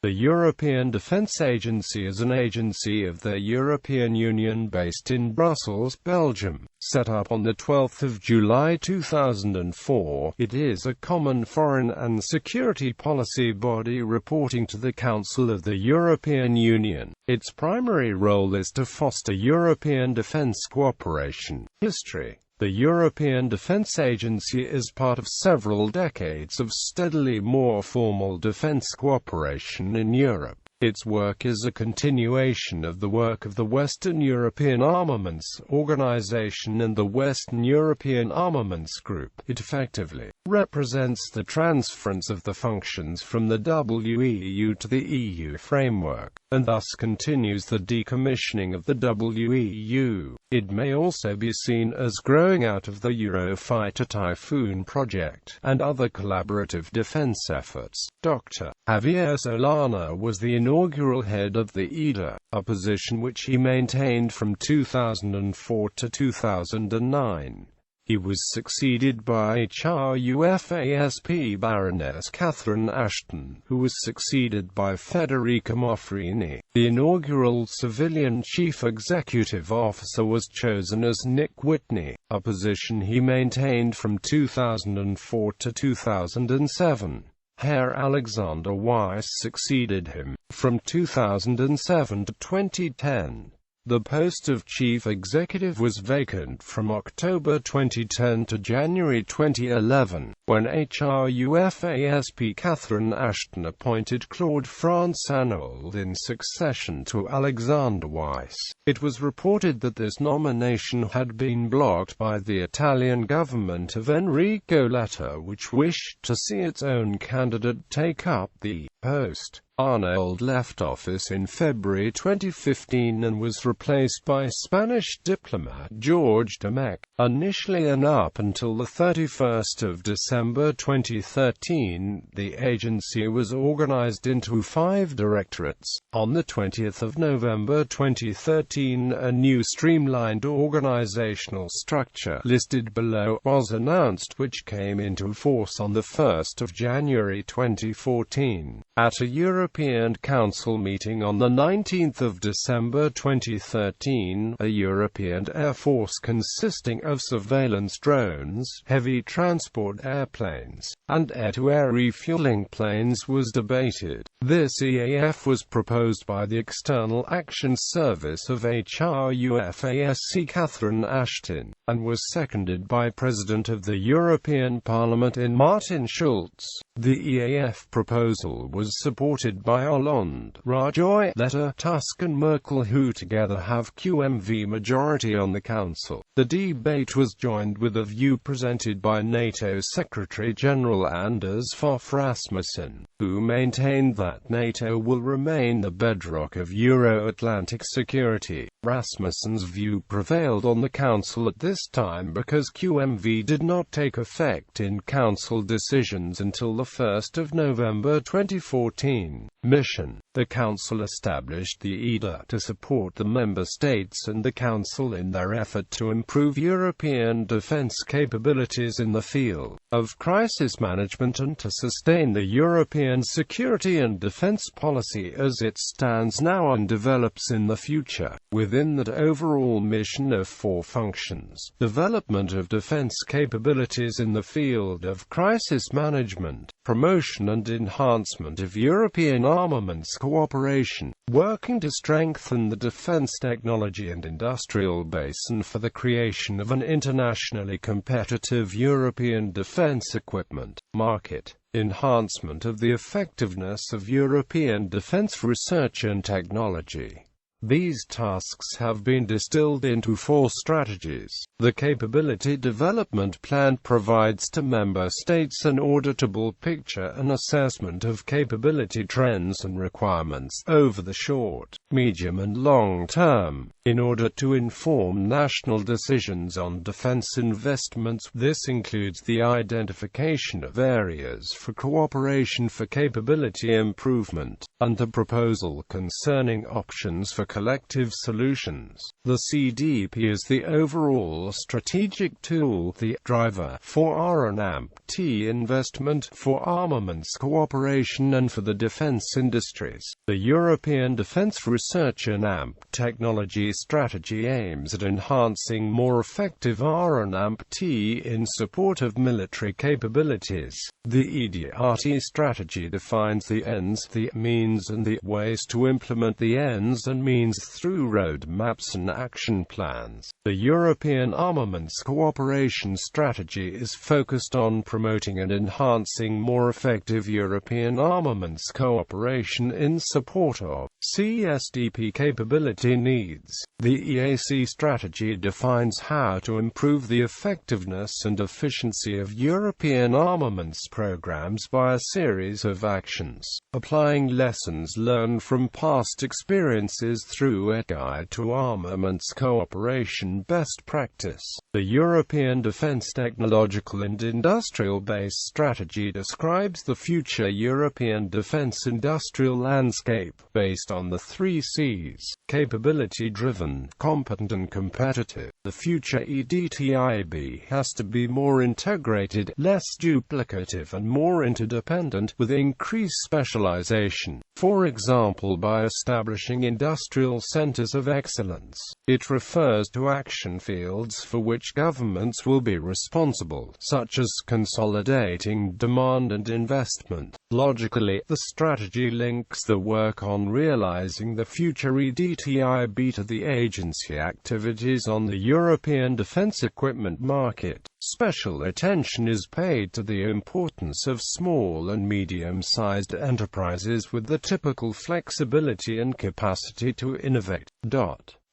The European Defence Agency is an agency of the European Union based in Brussels, Belgium. Set up on 12 July 2004, it is a common foreign and security policy body reporting to the Council of the European Union. Its primary role is to foster European defence cooperation. History. The European Defence Agency is part of several decades of steadily more formal defence cooperation in Europe. Its work is a continuation of the work of the Western European Armaments Organization and the Western European Armaments Group. It effectively represents the transference of the functions from the WEU to the EU framework, and thus continues the decommissioning of the WEU. It may also be seen as growing out of the Eurofighter Typhoon project, and other collaborative defense efforts. Dr. Javier Solana was the inaugural head of the EDA, a position which he maintained from 2004 to 2009. He was succeeded by HRUFASP Baroness Catherine Ashton, who was succeeded by Federica Moffrini. The inaugural civilian chief executive officer was chosen as Nick Whitney, a position he maintained from 2004 to 2007. Herr Alexander Weiss succeeded him, from 2007 to 2010. The post of chief executive was vacant from October 2010 to January 2011, when HRUFASP Catherine Ashton appointed Claude France-Arnauld in succession to Alexander Weiss. It was reported that this nomination had been blocked by the Italian government of Enrico Letta, which wished to see its own candidate take up the post. Arnauld left office in February 2015 and was replaced by Spanish diplomat Jojepe. Initially and up until 31 December 2013, the agency was organized into 5 directorates. On 20 November 2013, a new streamlined organizational structure, listed below, was announced, which came into force on 1 January 2014. At a European Council meeting on 19 December 2013, a European Air Force consisting of surveillance drones, heavy transport airplanes, and air-to-air refueling planes was debated. This EAF was proposed by the External Action Service of HRUFASC Catherine Ashton, and was seconded by President of the European Parliament Martin Schulz. The EAF proposal was supported by Hollande, Rajoy, Letta, Tusk and Merkel, who together have QMV majority on the Council. The debate was joined with a view presented by NATO Secretary-General Anders Fogh Rasmussen, who maintained that NATO will remain the bedrock of Euro-Atlantic security. Rasmussen's view prevailed on the Council at this time because QMV did not take effect in Council decisions until 1 November 2014. Mission. The Council established the EDA to support the Member States and the Council in their effort to improve European defence capabilities in the field of crisis management and to sustain the European security and defence policy as it stands now and develops in the future. Within that overall mission of 4 functions: development of defence capabilities in the field of crisis management, promotion and enhancement of European armaments cooperation, working to strengthen the defence technology and industrial base and for the creation of an internationally competitive European defence equipment market, enhancement of the effectiveness of European defence research and technology. These tasks have been distilled into 4 strategies. The Capability Development Plan provides to member states an auditable picture and assessment of capability trends and requirements over the short, medium and long term, in order to inform national decisions on defense investments. This includes the identification of areas for cooperation for capability improvement, and the proposal concerning options for collective solutions. The CDP is the overall strategic tool, the driver, for R&T investment, for armaments cooperation and for the defense industries. The European Defense Research and technology strategy aims at enhancing more effective R&T in support of military capabilities. The EDRT strategy defines the ends, the means and the ways to implement the ends and means through roadmaps and action plans. The European Armaments Cooperation Strategy is focused on promoting and enhancing more effective European armaments cooperation in support of CSDP capability needs. The EAC strategy defines how to improve the effectiveness and efficiency of European armaments programs by a series of actions, applying lessons learned from past experiences through a guide to armaments cooperation best practice. The European Defence Technological and Industrial Base Strategy describes the future European defence industrial landscape based on the 3 Cs: capability-driven, competent and competitive. The future EDTIB has to be more integrated, less duplicative and more interdependent, with increased specialization, for example by establishing industrial centers of excellence. It refers to action fields for which governments will be responsible, such as consolidating demand and investment. Logically, the strategy links the work on realizing the future EDTIB to the agency activities on the European defense equipment market. Special attention is paid to the importance of small and medium-sized enterprises with the typical flexibility and capacity to innovate.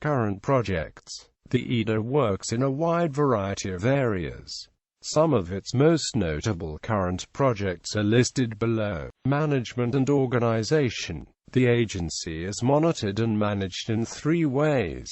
Current projects. The EDA works in a wide variety of areas. Some of its most notable current projects are listed below. Management and organization. The agency is monitored and managed in 3 ways.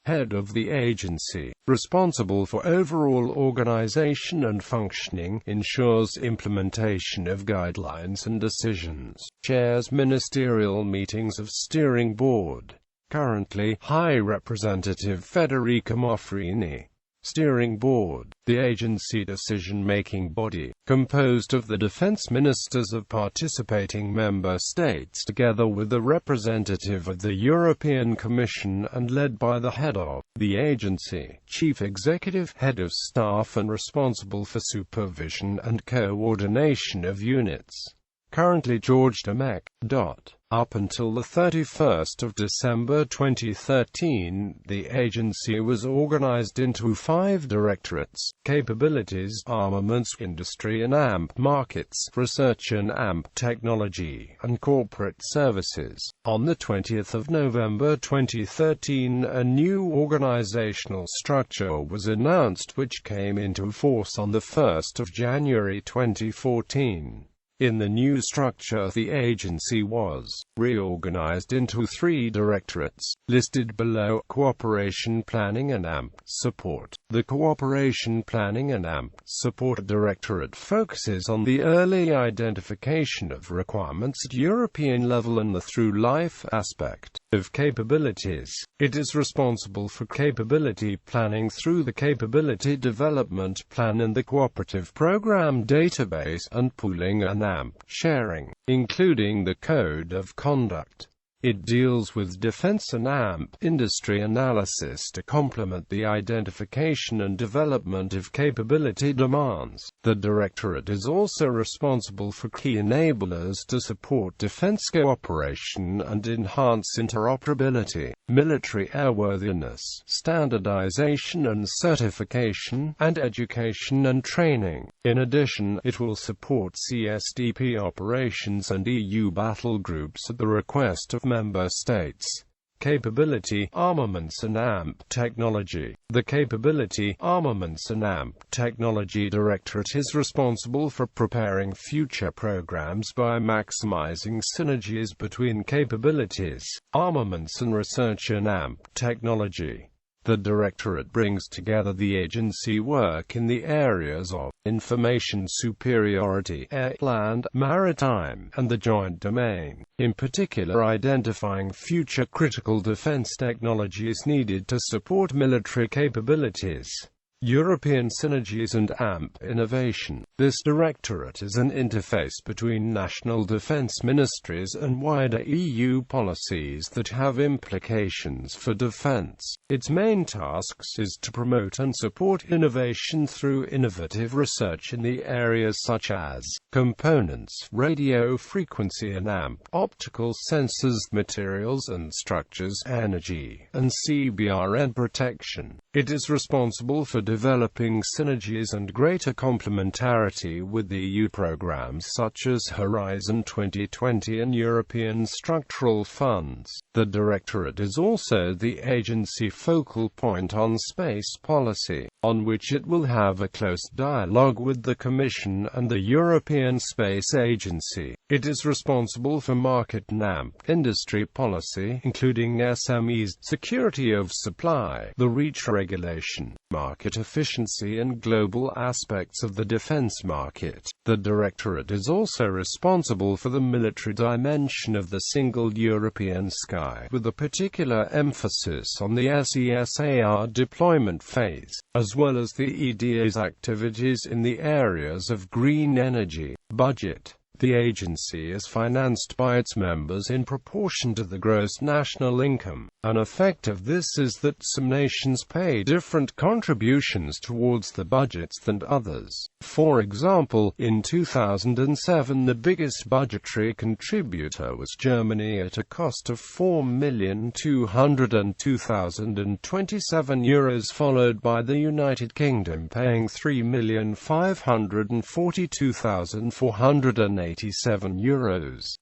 Head of the agency, responsible for overall organization and functioning, ensures implementation of guidelines and decisions, chairs ministerial meetings of steering board. Currently, High Representative Federica Mogherini. Steering Board, the agency decision-making body, composed of the defense ministers of participating member states together with the representative of the European Commission and led by the head of the agency, chief executive, head of staff and responsible for supervision and coordination of units. Currently Jojepe. Up until the 31st of December 2013, the agency was organized into 5 directorates: capabilities, armaments, industry and markets, research and technology, and corporate services. On the 20th of November 2013, a new organizational structure was announced which came into force on the 1st of January 2014. In the new structure, the agency was reorganized into 3 directorates, listed below: Cooperation Planning and Support. The Cooperation Planning and Support Directorate focuses on the early identification of requirements at European level and the through-life aspect of capabilities. It is responsible for capability planning through the Capability Development Plan and the Cooperative Program Database, and pooling and sharing, including the Code of Conduct. It deals with defense and industry analysis to complement the identification and development of capability demands. The Directorate is also responsible for key enablers to support defense cooperation and enhance interoperability, military airworthiness, standardization and certification, and education and training. In addition, it will support CSDP operations and EU battle groups at the request of member states. Capability, Armaments and Technology. The Capability, Armaments and Technology Directorate is responsible for preparing future programs by maximizing synergies between capabilities, armaments and research and technology. The Directorate brings together the agency work in the areas of information superiority, air, land, maritime, and the joint domain, in particular identifying future critical defense technologies needed to support military capabilities, European synergies and AMP innovation. This directorate is an interface between national defense ministries and wider EU policies that have implications for defense. Its main tasks is to promote and support innovation through innovative research in the areas such as components, radio frequency and AMP, optical sensors, materials and structures, energy, and CBRN protection. It is responsible for developing synergies and greater complementarity with the EU programs such as Horizon 2020 and European structural funds. The Directorate is also the agency focal point on space policy, on which it will have a close dialogue with the Commission and the European Space Agency. It is responsible for market and AMP industry policy, including SMEs, security of supply, the REACH regulation, market efficiency and global aspects of the defense market. The Directorate is also responsible for the military dimension of the Single European Sky, with a particular emphasis on the SESAR deployment phase, as well as the EDA's activities in the areas of green energy. Budget. The agency is financed by its members in proportion to the gross national income. An effect of this is that some nations pay different contributions towards the budgets than others. For example, in 2007 the biggest budgetary contributor was Germany at a cost of €4,202,027, followed by the United Kingdom paying €3,542,487,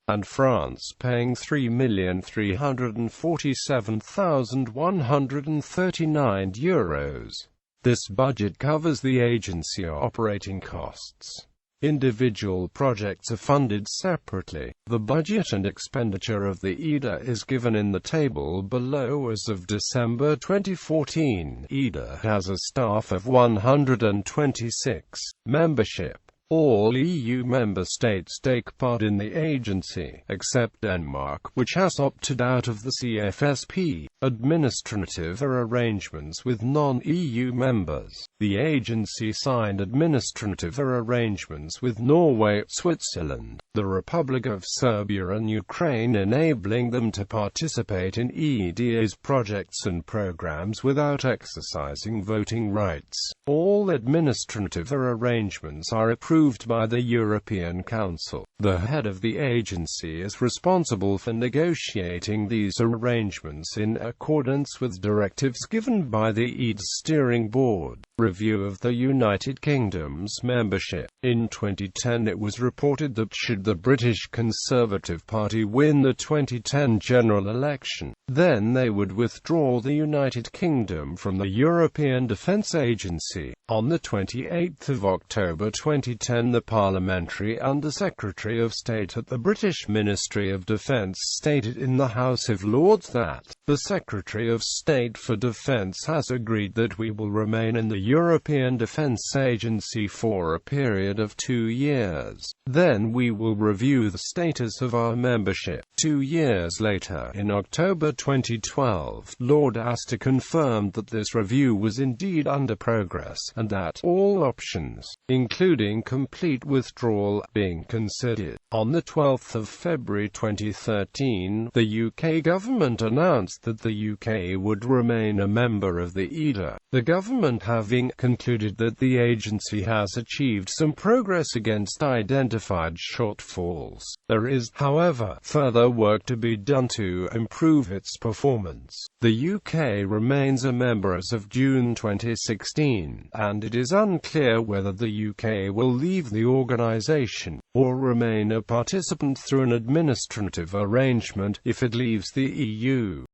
and France paying €3,347,139. This budget covers the agency operating costs. Individual projects are funded separately. The budget and expenditure of the EDA is given in the table below. As of December 2014, EDA has a staff of 126. Membership. All EU member states take part in the agency, except Denmark, which has opted out of the CFSP. Administrative arrangements with non-EU members. The agency signed administrative arrangements with Norway, Switzerland, the Republic of Serbia and Ukraine, enabling them to participate in EDA's projects and programs without exercising voting rights. All administrative arrangements are approved by the European Council. The head of the agency is responsible for negotiating these arrangements in accordance with directives given by the EDA Steering Board. Review of the United Kingdom's membership. In 2010 it was reported that should the British Conservative Party win the 2010 general election, then they would withdraw the United Kingdom from the European Defence Agency. On the 28th of October 2010, the Parliamentary Under-Secretary of State at the British Ministry of Defence stated in the House of Lords that the Secretary of State for Defence has agreed that we will remain in the European Defence Agency for a period of 2 years. Then we will review the status of our membership. 2 years later, in October 2012, Lord Astor confirmed that this review was indeed under progress, and that all options, including complete withdrawal, being considered. On the 12th of February 2013, the UK government announced that the UK would remain a member of the EDA, the government having concluded that the agency has achieved some progress against identified shortfalls. There is, however, further work to be done to improve its performance. The UK remains a member as of June 2016, and it is unclear whether the UK will leave the organisation, or remain a participant through an administrative arrangement, if it leaves the EU.